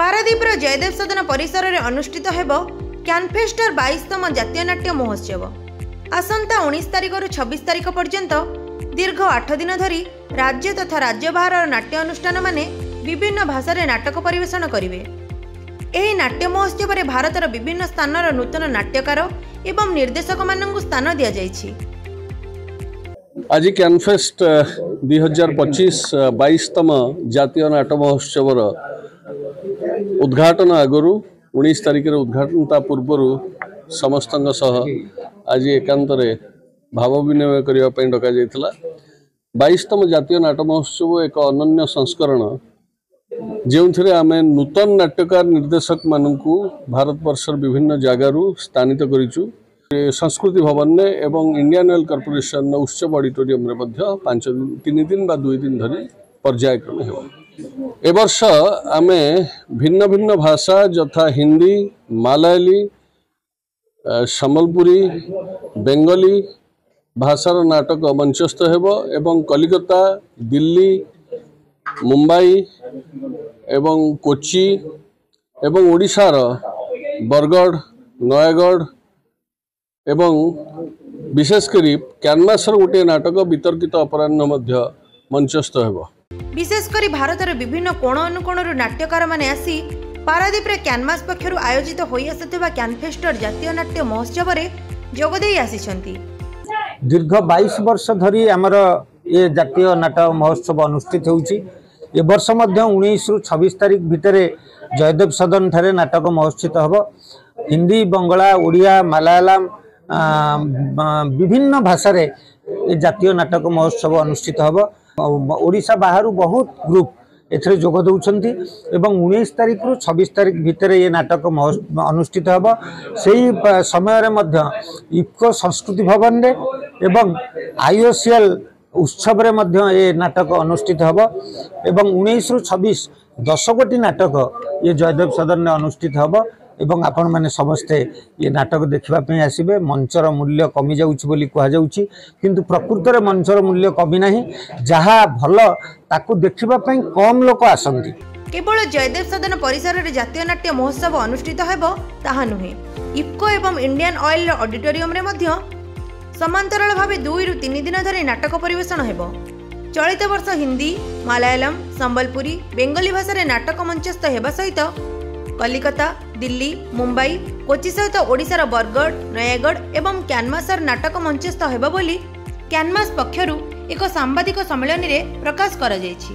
पारादीपर जयदेव सदन परिसर में अनुष्ठित हेबो क्यानफेस्टर 22तम जातीय नाट्य महोत्सव। आसंता 19 तारिख रु 26 तारिख पर्यंत दीर्घ 8 दिन धरी राज्य तथा राज्य बाहर नाट्य अनुष्ठान माने विभिन्न भाषा रे नाटक परिवेषण करिवे। एही नाट्य महोत्सव में भारतर विभिन्न स्थानर नूतन नाट्यकार एवं निर्देशक माननकु स्थान दिया जायछि। आज क्यानफेस्ट 2025 22तम जातीय नाट्य महोत्सव उद्घाटन आगु 19 तारिख उद्घाटन ता पूर्व समस्त आज एकांत भाव विनिमय करने डक 22तम जातीय नाट्य महोत्सव एक अनन्य संस्करण जो आम नूतन नाट्यकार निर्देशक मानू भारत वर्षर विभिन्न जगार स्थानित करूँ। संस्कृति भवन ने एवं इंडियन ऑयल कॉर्पोरेशन उत्सव ऑडिटोरियम रे मध्य 3 दिन बा 2 दिन धरी पर्यायक्रम हो। ए वर्ष आमे भिन्न भिन्न भाषा यथा हिंदी, मलयाली, सम्बलपुरी, बेंगली भाषार नाटक मंचस्थ हेबो एवं कलिकता, दिल्ली, मुंबई एवं कोची एवं ओडिशार बरगढ़, नयगढ़ एवं विशेषकर क्यानवासर गोटे नाटक वितर्कित अपराह्न मध्य मंचस्थ हेबो। विशेषकर भारतर विभिन्न कोण अनुकोण नाट्यकार माने आसी पारादीप रे क्यानवास पक्षरु आयोजित होई आसुथिबा क्यानफेस्टर जातीय नाट्य महोत्सव रे जोग देई आसीछंती। दीर्घ 22 वर्ष धरी आमर ये जातीय नाट्य महोत्सव अनुष्ठित होउची। ए वर्ष मध्य 19 रु 26 तारिख भितरे जयदेव सदन ठारे नाटक महोत्सव हबो। हिंदी, बंगला, ओडिया, मलयालम विभिन्न भाषा रे जातीय नाटक महोत्सव अनुष्ठित हबो। ओडिशा बाहर बहुत ग्रुप एथरे जोग दउछंती एवं 19 तारिख रु 26 तारिख भितरे ये नाटक अनुष्ठित हबो। सेही समय रे मध्य इफको संस्कृति भवन रे एवं आईओसीएल उत्सव रे मध्य ये नाटक अनुष्ठित हबो एवं 19 रु 26 10 गोटी नाटक ये जयदेव सदन में अनुष्ठित हबो एवं आपण माने समस्ते ये नाटक देखिबा पे आसीबे। मंचर मूल्य कमी जाउछि बोली कहा जाउछि किंतु प्रकृत रे मंचर मूल्य कमी नाही। जहा भलो ताकू देखिबा पे कम लोक आसंती। केवल जयदेव सदन परिसर रे जातीय नाट्य महोत्सव अनुष्ठित हेबो ताहा नुहे। इफको एवं इंडियन ऑयल ऑडिटोरियम रे मध्य समांतराल भावे 2 रु 3 दिन धरि नाटक परिवेषण हेबो। चलित वर्ष हिंदी, मलयालम, सम्बलपुरी, बेंगली भाषा रे नाटक मंचस्थ हेबा सहित कलिकता, दिल्ली, मुंबई, कोची सहित ओडिशार बरगढ़, नयगढ़ एवं क्यानवासर नाटक मंचस्थ हेबो बोली क्यानवास पक्षरु एक सांबादिक सम्मेलन रे प्रकाश करा जायछि।